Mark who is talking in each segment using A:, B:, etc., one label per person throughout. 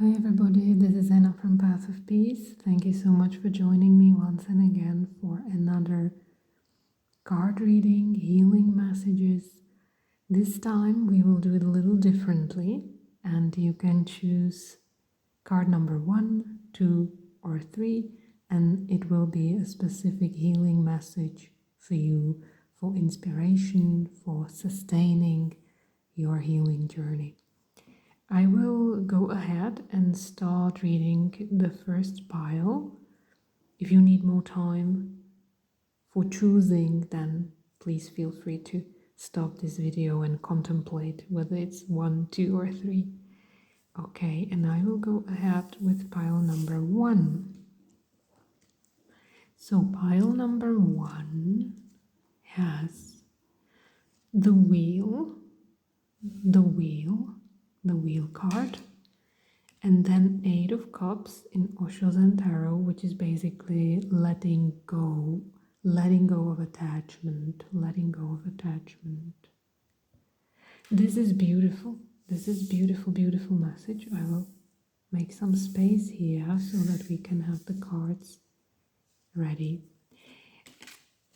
A: Hi everybody, this is Anna from Path of Peace. Thank you so much for joining me once and again for another card reading, healing messages. This time we will do it a little differently, and you can choose card number 1, 2, or 3, and it will be a specific healing message for you, for inspiration, for sustaining your healing journey. I will go ahead and start reading the first pile. If you need more time for choosing, then please feel free to stop this video and contemplate whether it's 1, 2, or 3. Okay, and I will go ahead with pile number 1. So pile number 1 has the wheel, the wheel, the wheel card, and then 8 of Cups in Osho Zen Tarot, which is basically letting go of attachment, letting go of attachment. This is beautiful. This is beautiful, beautiful message. I will make some space here so that we can have the cards ready.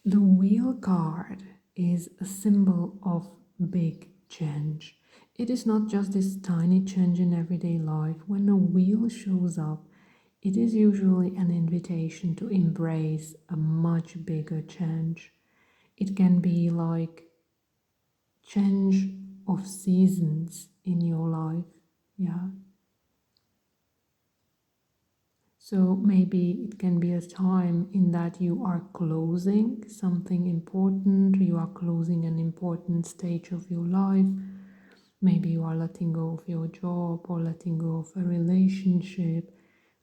A: The wheel card is a symbol of big change. It is not just this tiny change in everyday life. When a wheel shows up, it is usually an invitation to embrace a much bigger change. It can be like change of seasons in your life, yeah. So maybe it can be a time in that you are closing something important, you are closing an important stage of your life. Maybe you are letting go of your job or letting go of a relationship,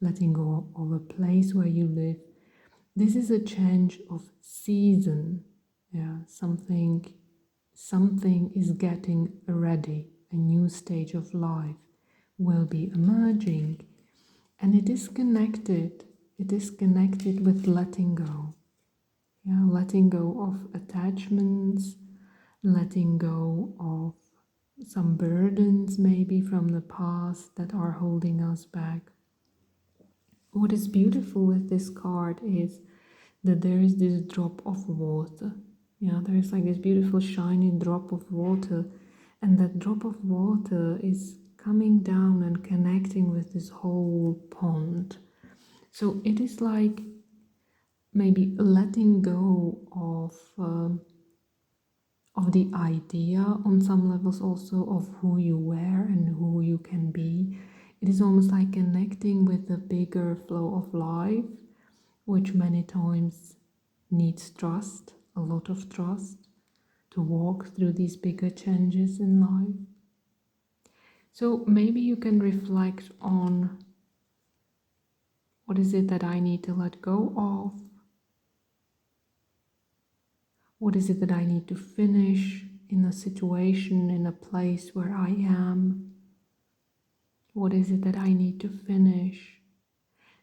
A: letting go of a place where you live. This is a change of season. Yeah, something is getting ready. A new stage of life will be emerging. And it is connected with letting go. Yeah, letting go of attachments, letting go of some burdens maybe from the past that are holding us back. What is beautiful with this card is that there is this drop of water. Yeah, there is like this beautiful shiny drop of water, and that drop of water is coming down and connecting with this whole pond. So it is like maybe letting go of the idea on some levels also of who you were and who you can be. It is almost like connecting with the bigger flow of life, which many times needs trust, a lot of trust, to walk through these bigger changes in life. So maybe you can reflect on what is it that I need to let go of? What is it that I need to finish in a situation, in a place where I am? What is it that I need to finish?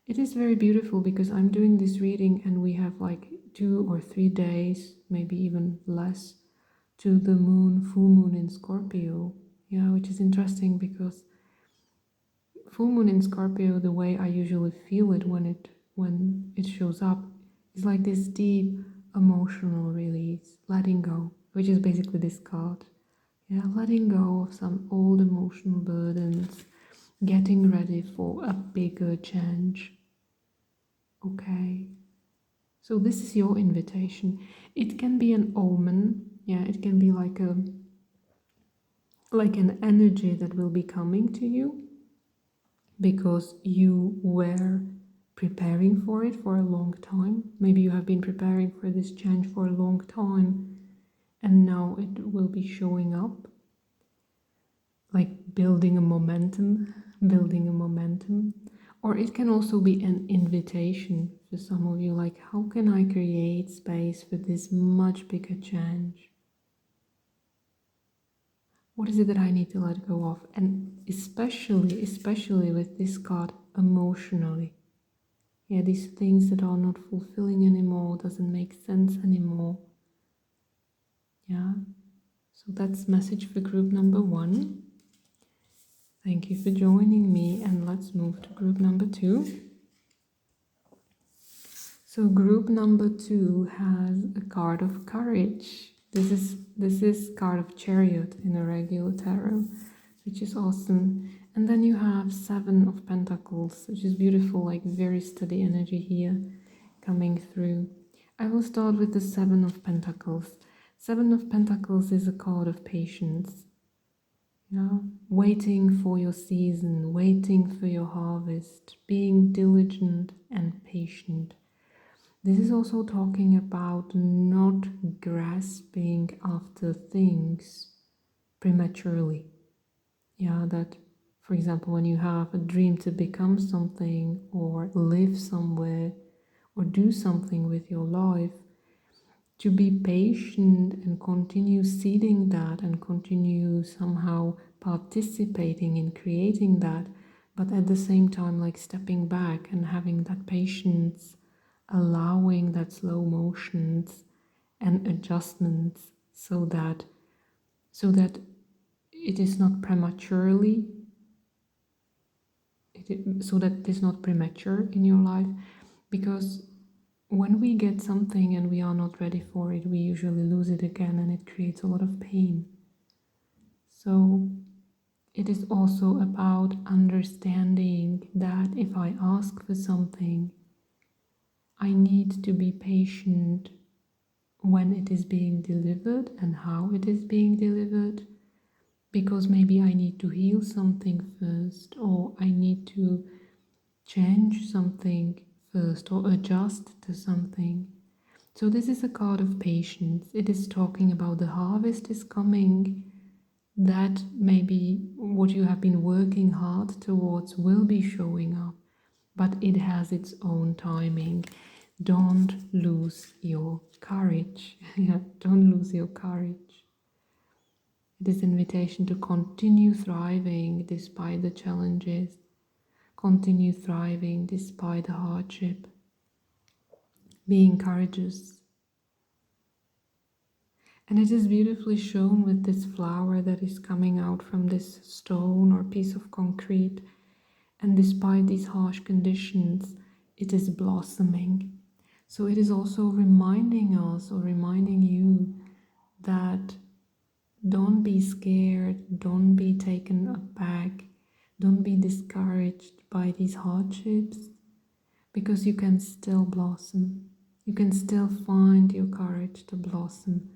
A: It is very beautiful because I'm doing this reading and we have like 2 or 3 days, maybe even less, to the full moon in Scorpio. Yeah, which is interesting because full moon in Scorpio, the way I usually feel it when it shows up, is like this deep emotional release, letting go, which is basically this card. Yeah, letting go of some old emotional burdens, getting ready for a bigger change. Okay. So this is your invitation. It can be an omen. Yeah, it can be like an energy that will be coming to you because you were preparing for it for a long time. Maybe you have been preparing for this change for a long time and now it will be showing up, like building a momentum. Or it can also be an invitation for some of you, like how can I create space for this much bigger change? What is it that I need to let go of? And especially with this card, emotionally. Yeah, these things that are not fulfilling anymore, doesn't make sense anymore. Yeah, so that's message for group number 1. Thank you for joining me, and let's move to group number 2. So group number 2 has a card of courage. This is card of Chariot in a regular tarot, which is awesome. And then you have 7 of Pentacles, which is beautiful, like very steady energy here coming through. I will start with the 7 of Pentacles. 7 of Pentacles is a card of patience. Yeah, waiting for your season, waiting for your harvest, being diligent and patient. This is also talking about not grasping after things prematurely. Yeah, that, for example, when you have a dream to become something or live somewhere or do something with your life, to be patient and continue seeding that and continue somehow participating in creating that, but at the same time, like stepping back and having that patience, allowing that slow motions and adjustments so that it is not prematurely so that it is not premature in your life, because when we get something and we are not ready for it, we usually lose it again and it creates a lot of pain. So it is also about understanding that if I ask for something, I need to be patient when it is being delivered and how it is being delivered, because maybe I need to heal something first, or I need to change something first, or adjust to something. So this is a card of patience. It is talking about the harvest is coming, that maybe what you have been working hard towards will be showing up, but it has its own timing. Don't lose your courage. Yeah, don't lose your courage. It is an invitation to continue thriving despite the challenges, continue thriving despite the hardship, being courageous. And it is beautifully shown with this flower that is coming out from this stone or piece of concrete. And despite these harsh conditions, it is blossoming. So it is also reminding us, or reminding you, that don't be scared, don't be taken aback, don't be discouraged by these hardships, because you can still blossom. You can still find your courage to blossom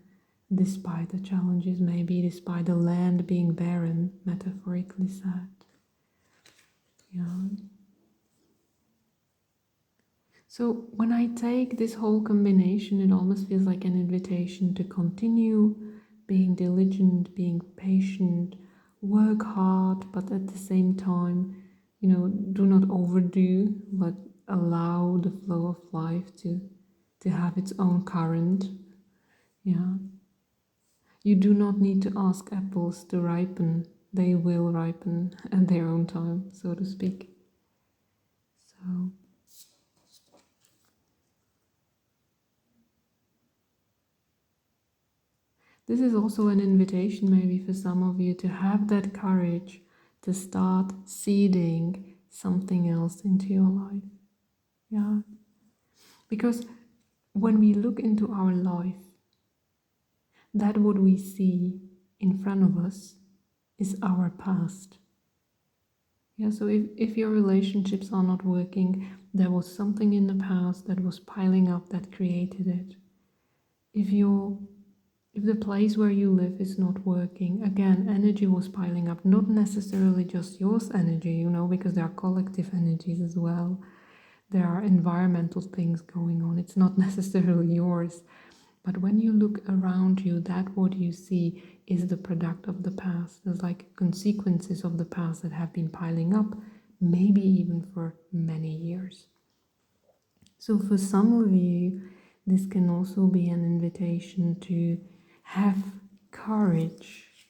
A: despite the challenges, maybe despite the land being barren, metaphorically said. Yeah. So when I take this whole combination, it almost feels like an invitation to continue being diligent, being patient, work hard, but at the same time, do not overdo, but allow the flow of life to have its own current. Yeah. You do not need to ask apples to ripen. They will ripen at their own time, so to speak. So this is also an invitation maybe for some of you to have that courage to start seeding something else into your life. Yeah. Because when we look into our life, that what we see in front of us is our past. Yeah, so if your relationships are not working, there was something in the past that was piling up that created it. If the place where you live is not working, again, energy was piling up, not necessarily just yours energy, because there are collective energies as well. There are environmental things going on. It's not necessarily yours. But when you look around you, that what you see is the product of the past. There's like consequences of the past that have been piling up, maybe even for many years. So for some of you, this can also be an invitation to have courage,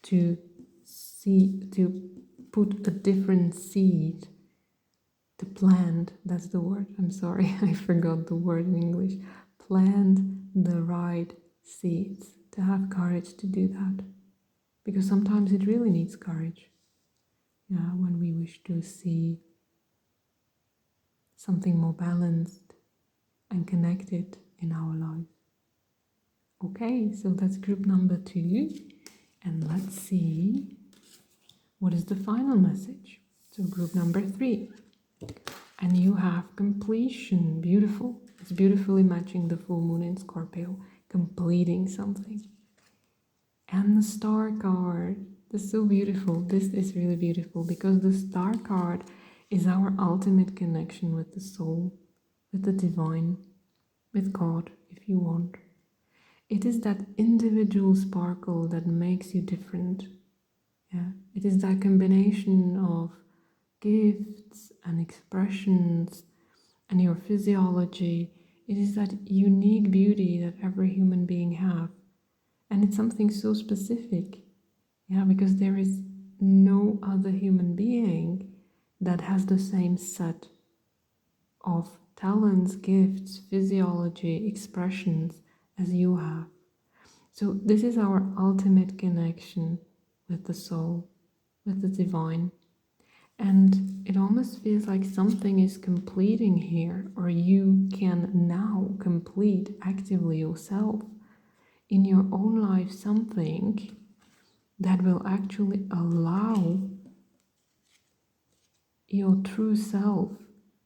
A: to see, to put a different seed, to plant, that's the word, I'm sorry, I forgot the word in English, plant the right seeds, to have courage to do that. because sometimes it really needs courage. Yeah, when we wish to see something more balanced and connected in our life. Okay, so that's group number 2. And let's see what is the final message. So group number 3. And you have completion. Beautiful. It's beautifully matching the full moon in Scorpio. Completing something. And the star card. This is so beautiful. This is really beautiful because the star card is our ultimate connection with the soul, with the divine, with God, if you want. It is that individual sparkle that makes you different. Yeah, it is that combination of gifts and expressions and your physiology. It is that unique beauty that every human being has. And it's something so specific. Yeah, because there is no other human being that has the same set of talents, gifts, physiology, expressions as you have. So this is our ultimate connection with the soul, with the divine. And it almost feels like something is completing here, or you can now complete actively yourself in your own life something that will actually allow your true self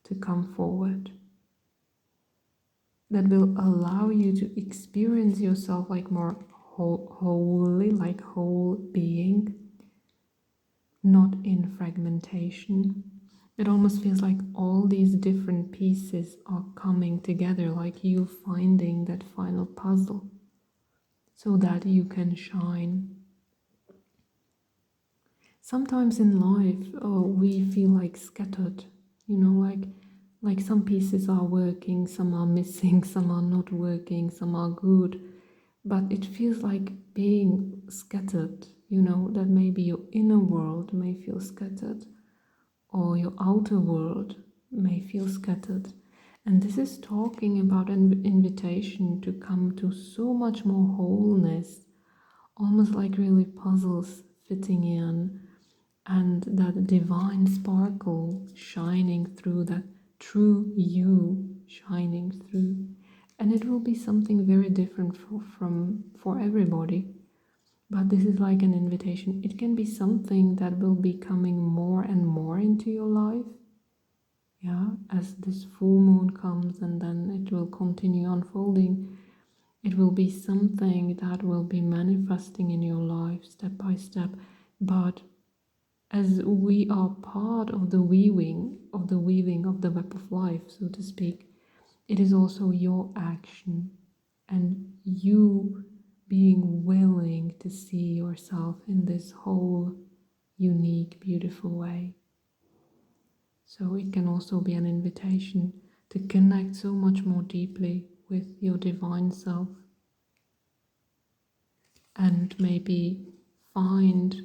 A: to come forward. That will allow you to experience yourself like more wholly, like whole being, not in fragmentation. It almost feels like all these different pieces are coming together, like you finding that final puzzle so that you can shine. Sometimes in life, we feel like scattered, like some pieces are working, some are missing, some are not working, some are good. But it feels like being scattered, that maybe your inner world may feel scattered or your outer world may feel scattered. And this is talking about an invitation to come to so much more wholeness, almost like really puzzles fitting in, and that divine sparkle shining through, that true you shining through. And it will be something very different for everybody. But this is like an invitation. It can be something that will be coming more and more into your life. Yeah, as this full moon comes and then it will continue unfolding. It will be something that will be manifesting in your life step by step. But as we are part of the weaving of the web of life, so to speak, it is also your action and you being willing to see yourself in this whole unique, beautiful way. So it can also be an invitation to connect so much more deeply with your divine self and maybe find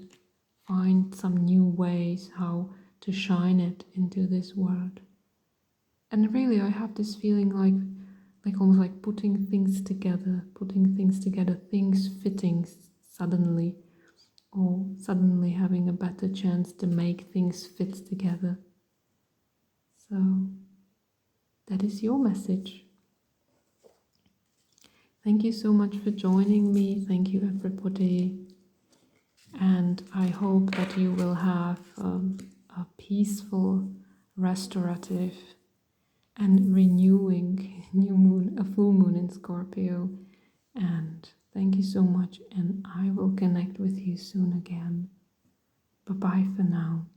A: some new ways how to shine it into this world. And really, I have this feeling like almost like putting things together, things fitting suddenly, or suddenly having a better chance to make things fit together. So that is your message. Thank you so much for joining me. Thank you, everybody. And I hope that you will have a peaceful, restorative, and renewing new moon, a full moon in Scorpio. And thank you so much. And I will connect with you soon again. Bye-bye for now.